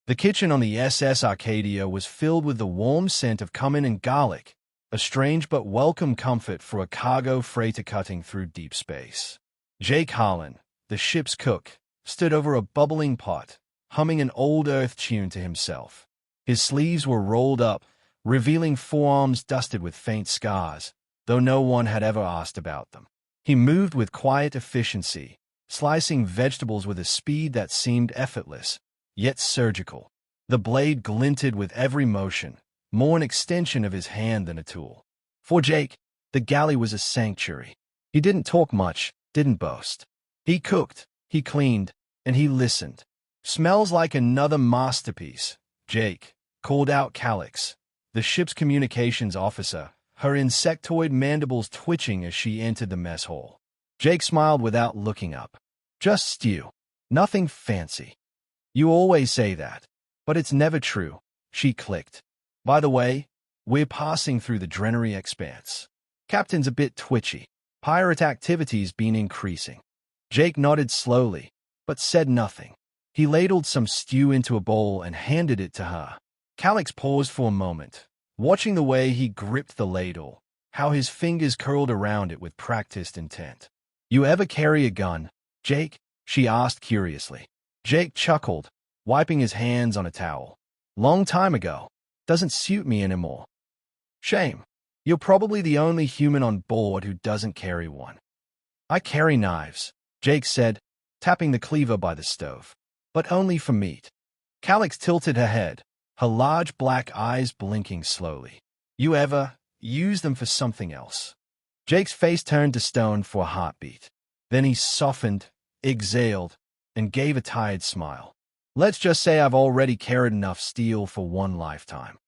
The kitchen on the SS Arcadia was filled with the warm scent of cumin and garlic, a strange but welcome comfort for a cargo freighter cutting through deep space. Jake Harlan, the ship's cook, stood over a bubbling pot, humming an old Earth tune to himself. His sleeves were rolled up, revealing forearms dusted with faint scars, though no one had ever asked about them. He moved with quiet efficiency, slicing vegetables with a speed that seemed effortless, yet surgical. The blade glinted with every motion, more an extension of his hand than a tool. For Jake, the galley was a sanctuary. He didn't talk much, didn't boast. He cooked, he cleaned, and he listened. "Smells like another masterpiece," Jake called out Calix, the ship's communications officer, her insectoid mandibles twitching as she entered the mess hall. Jake smiled without looking up. "Just stew. Nothing fancy." "You always say that, but it's never true," she clicked. "By the way, we're passing through the Drenary Expanse. Captain's a bit twitchy. Pirate activity's been increasing." Jake nodded slowly, but said nothing. He ladled some stew into a bowl and handed it to her. Calix paused for a moment, watching the way he gripped the ladle, how his fingers curled around it with practiced intent. "You ever carry a gun, Jake?" she asked curiously. Jake chuckled, wiping his hands on a towel. "Long time ago. Doesn't suit me anymore." "Shame. You're probably the only human on board who doesn't carry one." "I carry knives," Jake said, tapping the cleaver by the stove. "But only for meat." Calix tilted her head, her large black eyes blinking slowly. "You ever use them for something else?" Jake's face turned to stone for a heartbeat. Then he softened, exhaled, and gave a tired smile. "Let's just say I've already carried enough steel for one lifetime."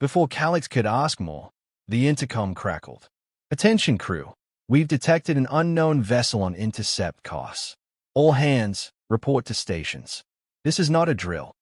Before Calix could ask more, the intercom crackled. "Attention crew, we've detected an unknown vessel on intercept course. All hands, report to stations. This is not a drill."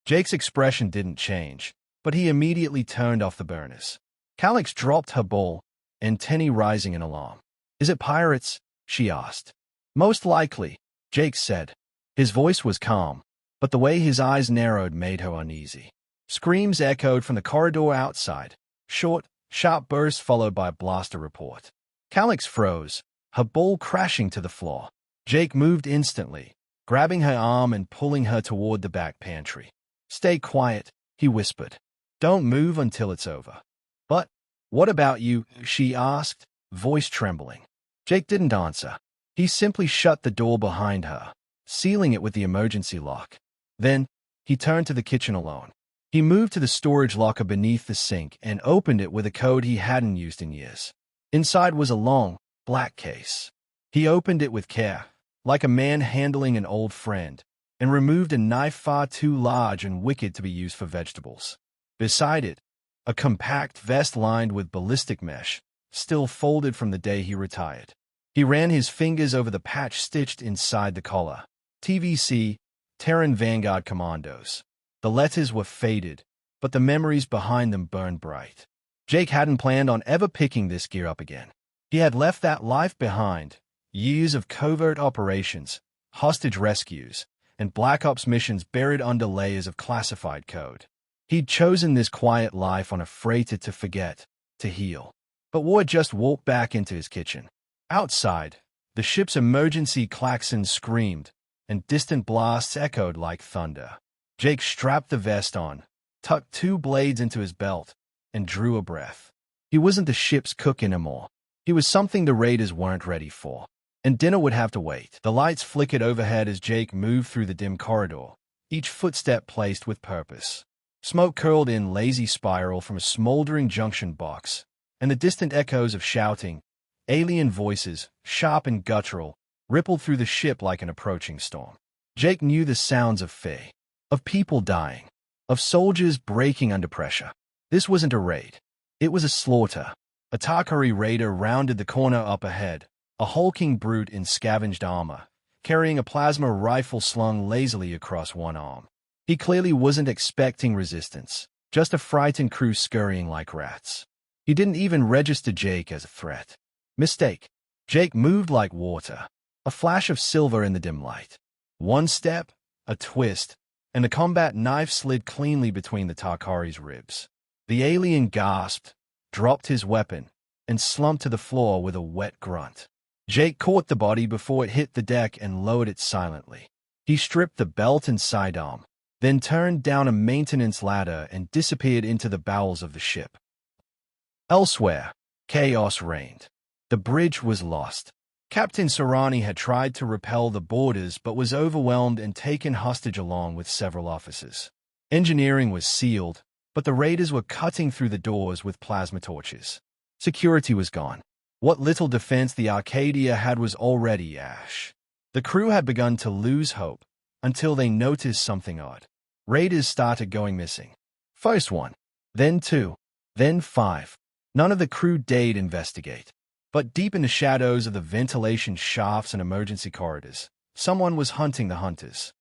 Jake's expression didn't change, but he immediately turned off the burners. Calix dropped her bowl, antennae rising in alarm. "Is it pirates?" she asked. "Most likely," Jake said. His voice was calm, but the way his eyes narrowed made her uneasy. Screams echoed from the corridor outside, short, sharp bursts followed by a blaster report. Calix froze, her bowl crashing to the floor. Jake moved instantly, grabbing her arm and pulling her toward the back pantry. "Stay quiet," he whispered. "Don't move until it's over." "But what about you?" she asked, voice trembling. Jake didn't answer. He simply shut the door behind her, sealing it with the emergency lock. Then, he turned to the kitchen alone. He moved to the storage locker beneath the sink and opened it with a code he hadn't used in years. Inside was a long, black case. He opened it with care, like a man handling an old friend, and removed a knife far too large and wicked to be used for vegetables. Beside it, a compact vest lined with ballistic mesh, still folded from the day he retired. He ran his fingers over the patch stitched inside the collar. TVC, Terran Vanguard Commandos. The letters were faded, but the memories behind them burned bright. Jake hadn't planned on ever picking this gear up again. He had left that life behind, years of covert operations, hostage rescues, and Black Ops missions buried under layers of classified code. He'd chosen this quiet life on a freighter to forget, to heal. But war just walked back into his kitchen. Outside, the ship's emergency klaxon screamed, and distant blasts echoed like thunder. Jake strapped the vest on, tucked two blades into his belt, and drew a breath. He wasn't the ship's cook anymore. He was something the raiders weren't ready for, and dinner would have to wait. The lights flickered overhead as Jake moved through the dim corridor, each footstep placed with purpose. Smoke curled in lazy spiral from a smoldering junction box, and the distant echoes of shouting, alien voices, sharp and guttural, rippled through the ship like an approaching storm. Jake knew the sounds of Fae, of people dying, of soldiers breaking under pressure. This wasn't a raid. It was a slaughter. A Tarkari raider rounded the corner up ahead, a hulking brute in scavenged armor, carrying a plasma rifle slung lazily across one arm. He clearly wasn't expecting resistance, just a frightened crew scurrying like rats. He didn't even register Jake as a threat. Mistake. Jake moved like water, a flash of silver in the dim light. One step, a twist, and the combat knife slid cleanly between the Tarkari's ribs. The alien gasped, dropped his weapon, and slumped to the floor with a wet grunt. Jake caught the body before it hit the deck and lowered it silently. He stripped the belt and sidearm, then turned down a maintenance ladder and disappeared into the bowels of the ship. Elsewhere, chaos reigned. The bridge was lost. Captain Sarani had tried to repel the boarders but was overwhelmed and taken hostage along with several officers. Engineering was sealed, but the raiders were cutting through the doors with plasma torches. Security was gone. What little defense the Arcadia had was already ash. The crew had begun to lose hope until they noticed something odd. Raiders started going missing. First one, then two, then five. None of the crew dared investigate. But deep in the shadows of the ventilation shafts and emergency corridors, someone was hunting the hunters.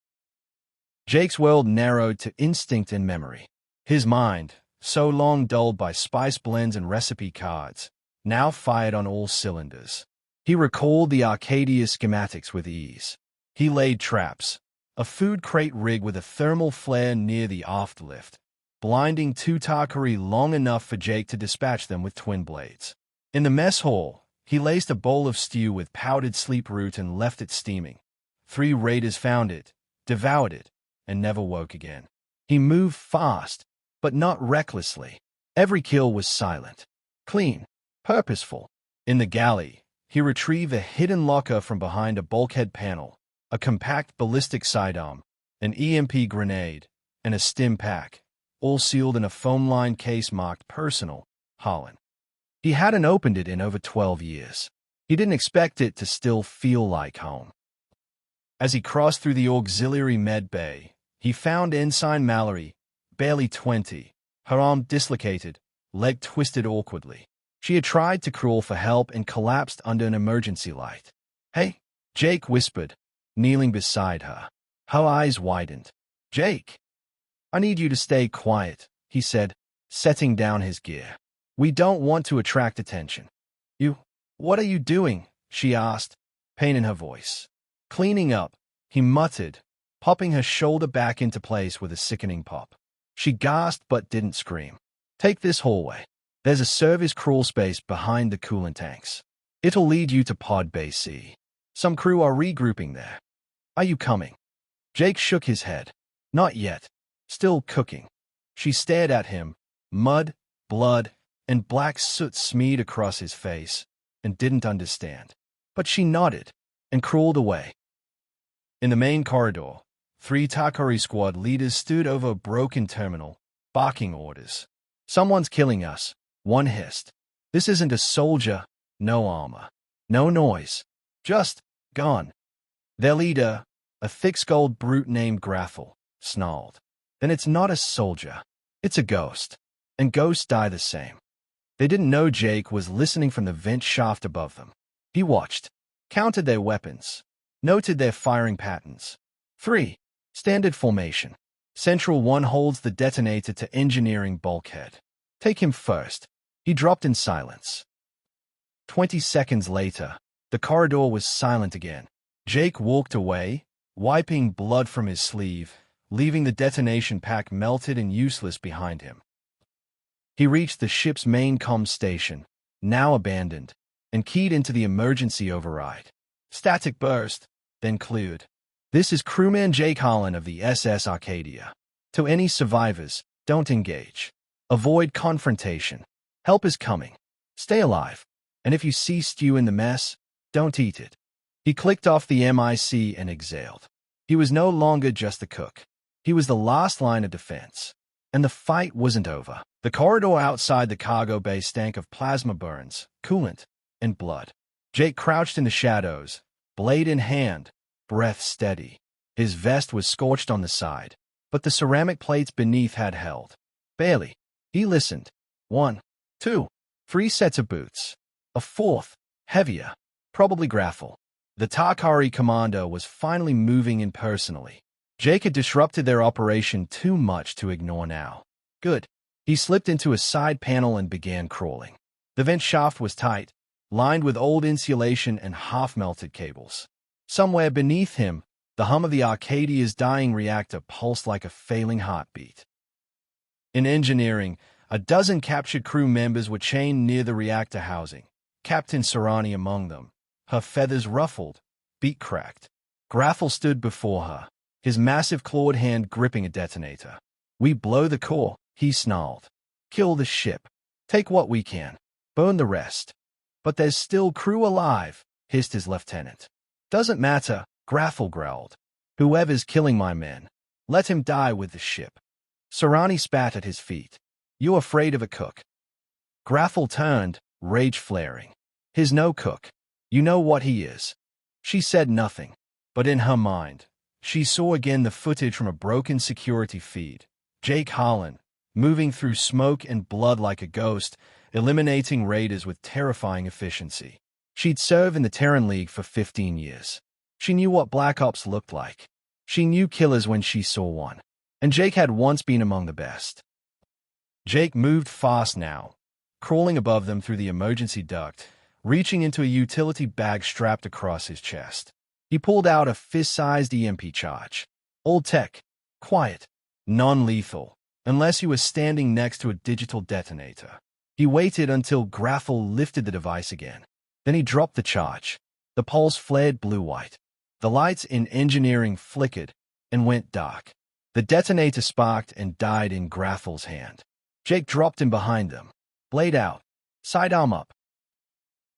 Jake's world narrowed to instinct and memory. His mind, so long dulled by spice blends and recipe cards, now fired on all cylinders. He recalled the Arcadia schematics with ease. He laid traps, a food crate rig with a thermal flare near the aft lift, blinding two Tarkari long enough for Jake to dispatch them with twin blades. In the mess hall, he laced a bowl of stew with powdered sleep root and left it steaming. 3 raiders found it, devoured it, and never woke again. He moved fast, but not recklessly. Every kill was silent, clean, purposeful. In the galley, he retrieved a hidden locker from behind a bulkhead panel, a compact ballistic sidearm, an EMP grenade, and a stim pack, all sealed in a foam-lined case marked Personal, Harlan. He hadn't opened it in over 12 years. He didn't expect it to still feel like home. As he crossed through the auxiliary med bay, he found Ensign Mallory, barely 20, her arm dislocated, leg twisted awkwardly. She had tried to crawl for help and collapsed under an emergency light. "Hey," Jake whispered, kneeling beside her. Her eyes widened. "Jake, I need you to stay quiet," he said, setting down his gear. "We don't want to attract attention." What are you doing?" she asked, pain in her voice. "Cleaning up," he muttered, popping her shoulder back into place with a sickening pop. She gasped but didn't scream. "Take this hallway. There's a service crawl space behind the coolant tanks. It'll lead you to Pod Bay C. Some crew are regrouping there. Are you coming?" Jake shook his head. "Not yet. Still cooking." She stared at him, mud, blood, and black soot smeared across his face, and didn't understand. But she nodded and crawled away. In the main corridor, 3 Tarkari squad leaders stood over a broken terminal, barking orders. "Someone's killing us," one hissed. "This isn't a soldier, no armor, no noise, just gone." Their leader, a thick-skulled brute named Graffle, snarled. "Then it's not a soldier, it's a ghost, and ghosts die the same." They didn't know Jake was listening from the vent shaft above them. He watched, counted their weapons, noted their firing patterns. 3. Standard formation. Central 1 holds the detonator to engineering bulkhead. "Take him first." He dropped in silence. 20 seconds later, the corridor was silent again. Jake walked away, wiping blood from his sleeve, leaving the detonation pack melted and useless behind him. He reached the ship's main comm station, now abandoned, and keyed into the emergency override. Static burst, then cleared. "This is crewman Jake Harlan of the SS Arcadia. To any survivors, don't engage. Avoid confrontation. Help is coming. Stay alive. And if you see stew in the mess, don't eat it." He clicked off the MIC and exhaled. He was no longer just the cook. He was the last line of defense. And the fight wasn't over. The corridor outside the cargo bay stank of plasma burns, coolant, and blood. Jake crouched in the shadows, blade in hand, breath steady. His vest was scorched on the side, but the ceramic plates beneath had held. Barely. He listened. 1, 2, 3 sets of boots. A 4th, heavier, probably Graffle. The Tarkari commander was finally moving in personally. Jake had disrupted their operation too much to ignore now. Good. He slipped into a side panel and began crawling. The vent shaft was tight, lined with old insulation and half-melted cables. Somewhere beneath him, The hum of the Arcadia's dying reactor pulsed like a failing heartbeat. In engineering, a dozen captured crew members were chained near the reactor housing, Captain Sarani among them, her feathers ruffled, beak cracked. Graffel stood before her, his massive clawed hand gripping a detonator. "We blow the core," he snarled. "Kill the ship. Take what we can. Burn the rest." "But there's still crew alive," hissed his lieutenant. "Doesn't matter," Graffel growled. "Whoever's killing my men, let him die with the ship." Sarani spat at his feet. "You afraid of a cook?" Graffel turned, rage flaring. "He's no cook. You know what he is." She said nothing, but in her mind, she saw again the footage from a broken security feed. Jake Harlan, moving through smoke and blood like a ghost, eliminating raiders with terrifying efficiency. She'd served in the Terran League for 15 years. She knew what Black Ops looked like. She knew killers when she saw one. And Jake had once been among the best. Jake moved fast now, crawling above them through the emergency duct, reaching into a utility bag strapped across his chest. He pulled out a fist-sized EMP charge. Old tech, quiet, non-lethal, unless you were standing next to a digital detonator. He waited until Graffel lifted the device again. Then he dropped the charge. The pulse flared blue-white. The lights in engineering flickered and went dark. The detonator sparked and died in Graffel's hand. Jake dropped him behind them. Blade out. Sidearm up.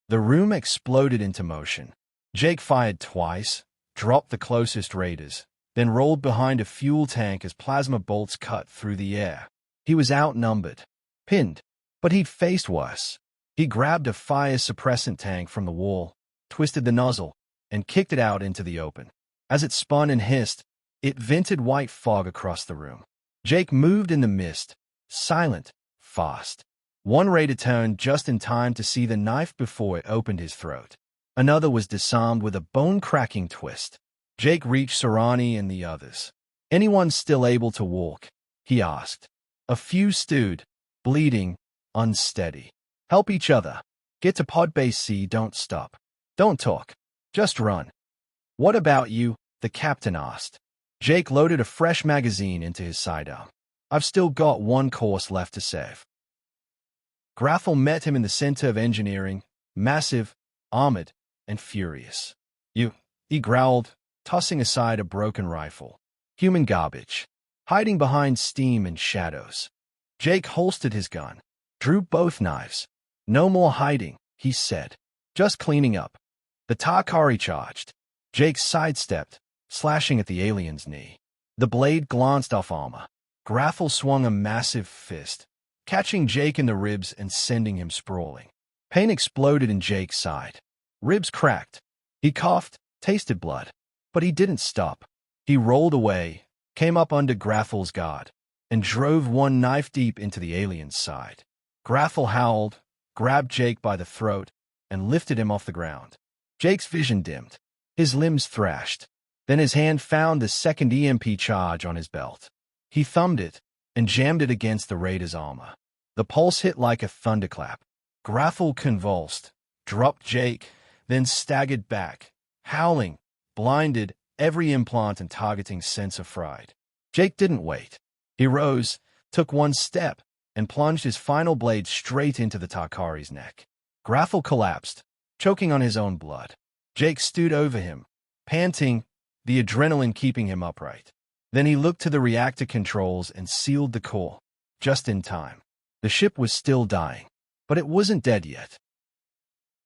The room exploded into motion. Jake fired twice, dropped the closest raiders, then rolled behind a fuel tank as plasma bolts cut through the air. He was outnumbered, pinned, but he'd faced worse. He grabbed a fire suppressant tank from the wall, twisted the nozzle, and kicked it out into the open. As it spun and hissed, it vented white fog across the room. Jake moved in the mist, silent, fast. One raider turned just in time to see the knife before it opened his throat. Another was disarmed with a bone-cracking twist. Jake reached Sarani and the others. "Anyone still able to walk?" he asked. A few stood, bleeding, unsteady. "Help each other. Get to pod base C, don't stop. Don't talk. Just run." "What about you?" the captain asked. Jake loaded a fresh magazine into his sidearm. "I've still got one course left to save." Graffel met him in the center of engineering, massive, armored, and furious. "You," he growled, tossing aside a broken rifle. "Human garbage. Hiding behind steam and shadows." Jake holstered his gun, drew both knives. "No more hiding," he said. "Just cleaning up." The Tarkari charged. Jake sidestepped, slashing at the alien's knee. The blade glanced off armor. Graffel swung a massive fist, catching Jake in the ribs and sending him sprawling. Pain exploded in Jake's side. Ribs cracked. He coughed, tasted blood. But he didn't stop. He rolled away, came up under Graffel's guard, and drove one knife deep into the alien's side. Graffel howled, grabbed Jake by the throat, and lifted him off the ground. Jake's vision dimmed. His limbs thrashed. Then his hand found the second EMP charge on his belt. He thumbed it and jammed it against the raider's armor. The pulse hit like a thunderclap. Graffel convulsed, dropped Jake, then staggered back, howling, blinded, every implant and targeting sensor fried. Jake didn't wait. He rose, took one step, and plunged his final blade straight into the Tarkari's neck. Graffel collapsed, choking on his own blood. Jake stood over him, panting, the adrenaline keeping him upright. Then he looked to the reactor controls and sealed the core, just in time. The ship was still dying, but it wasn't dead yet.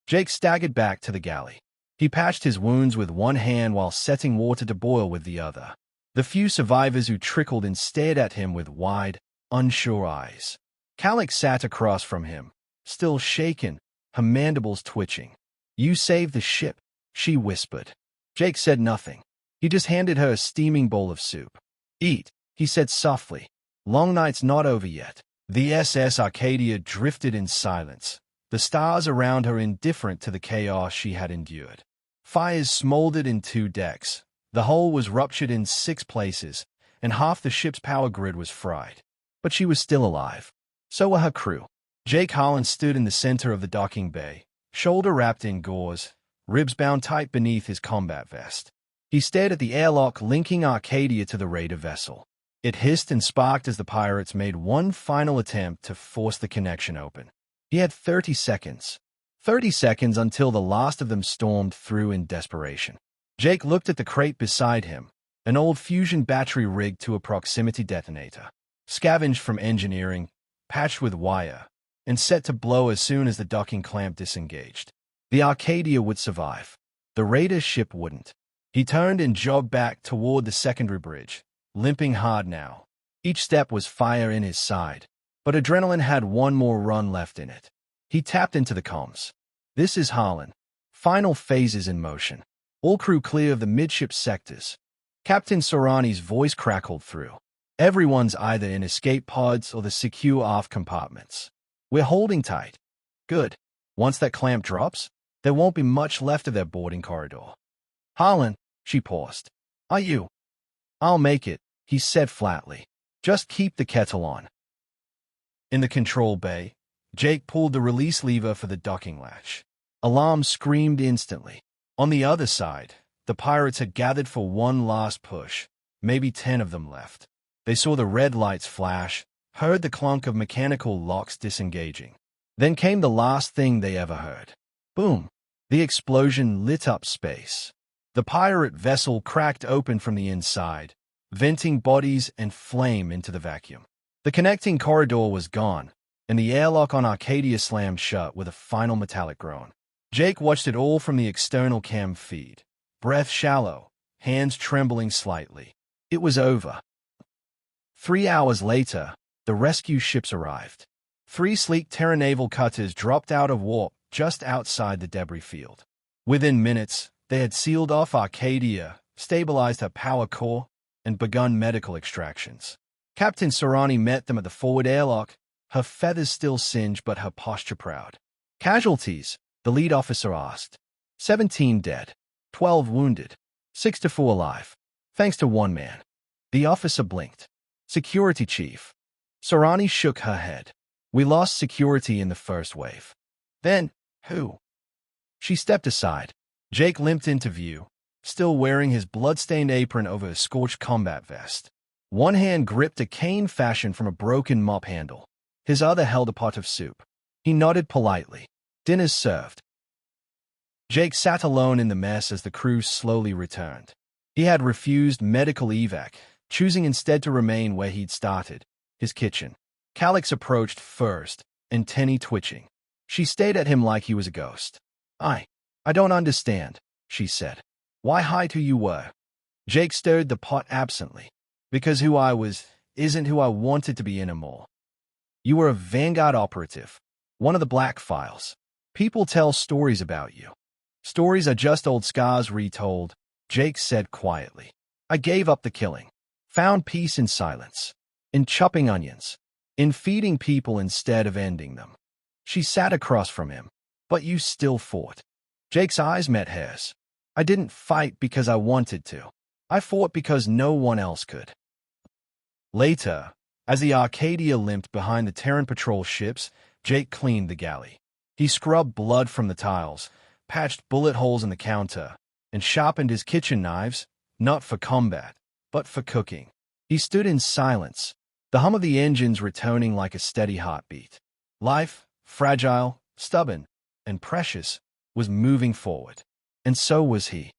Jake staggered back to the galley. He patched his wounds with one hand while setting water to boil with the other. The few survivors who trickled in stared at him with wide, unsure eyes. Calic sat across from him, still shaken, her mandibles twitching. "You saved the ship," she whispered. Jake said nothing. He just handed her a steaming bowl of soup. "Eat," he said softly. "Long night's not over yet." The SS Arcadia drifted in silence, the stars around her indifferent to the chaos she had endured. Fires smoldered in 2 decks. The hull was ruptured in 6 places, and half the ship's power grid was fried. But she was still alive. So were her crew. Jake Harlan stood in the center of the docking bay, shoulder wrapped in gauze, ribs bound tight beneath his combat vest. He stared at the airlock linking Arcadia to the raider vessel. It hissed and sparked as the pirates made one final attempt to force the connection open. He had 30 seconds. 30 seconds until the last of them stormed through in desperation. Jake looked at the crate beside him, an old fusion battery rigged to a proximity detonator, scavenged from engineering, patched with wire, and set to blow as soon as the docking clamp disengaged. The Arcadia would survive. The raider's ship wouldn't. He turned and jogged back toward the secondary bridge, limping hard now. Each step was fire in his side, but adrenaline had one more run left in it. He tapped into the comms. "This is Harlan. Final phases in motion. All crew clear of the midship sectors." Captain Sorani's voice crackled through. "Everyone's either in escape pods or the secure aft compartments. We're holding tight." "Good. Once that clamp drops, there won't be much left of their boarding corridor." "Harlan," she paused. "Are you?" "I'll make it," he said flatly. "Just keep the kettle on." In the control bay, Jake pulled the release lever for the docking latch. Alarm screamed instantly. On the other side, the pirates had gathered for one last push. Maybe 10 of them left. They saw the red lights flash, heard the clunk of mechanical locks disengaging. Then came the last thing they ever heard. Boom! The explosion lit up space. The pirate vessel cracked open from the inside, venting bodies and flame into the vacuum. The connecting corridor was gone, and the airlock on Arcadia slammed shut with a final metallic groan. Jake watched it all from the external cam feed, breath shallow, hands trembling slightly. It was over. 3 hours later, the rescue ships arrived. 3 sleek Terra naval cutters dropped out of warp just outside the debris field. Within minutes, they had sealed off Arcadia, stabilized her power core, and begun medical extractions. Captain Sorani met them at the forward airlock, her feathers still singed but her posture proud. "Casualties?" the lead officer asked. 17 dead, 12 wounded, 6 to 4 alive, thanks to one man. The officer blinked. "Security chief." Sorani shook her head. "We lost security in the first wave." "Then, who?" She stepped aside. Jake limped into view, still wearing his blood-stained apron over a scorched combat vest. One hand gripped a cane fashioned from a broken mop handle. His other held a pot of soup. He nodded politely. "Dinner's served." Jake sat alone in the mess as the crew slowly returned. He had refused medical evac, choosing instead to remain where he'd started, his kitchen. Calix approached first, antennae twitching. She stared at him like he was a ghost. I don't understand," she said. "Why hide who you were?" Jake stirred the pot absently. "Because who I was isn't who I wanted to be anymore. You were a Vanguard operative, one of the Black Files. People tell stories about you. Stories are just old scars retold," Jake said quietly. "I gave up the killing, found peace in silence, in chopping onions, in feeding people instead of ending them." She sat across from him. "But you still fought." Jake's eyes met hers. "I didn't fight because I wanted to. I fought because no one else could." Later, as the Arcadia limped behind the Terran patrol ships, Jake cleaned the galley. He scrubbed blood from the tiles, patched bullet holes in the counter, and sharpened his kitchen knives, not for combat, but for cooking. He stood in silence, the hum of the engines returning like a steady heartbeat. Life, fragile, stubborn, and precious, was moving forward. And so was he.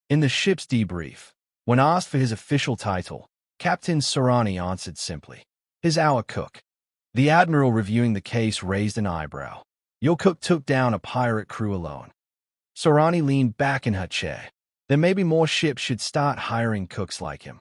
In the ship's debrief, when asked for his official title, Captain Sorani answered simply, "His our cook." The admiral reviewing the case raised an eyebrow. "Your cook took down a pirate crew alone." Sorani leaned back in her chair. "Then maybe more ships should start hiring cooks like him."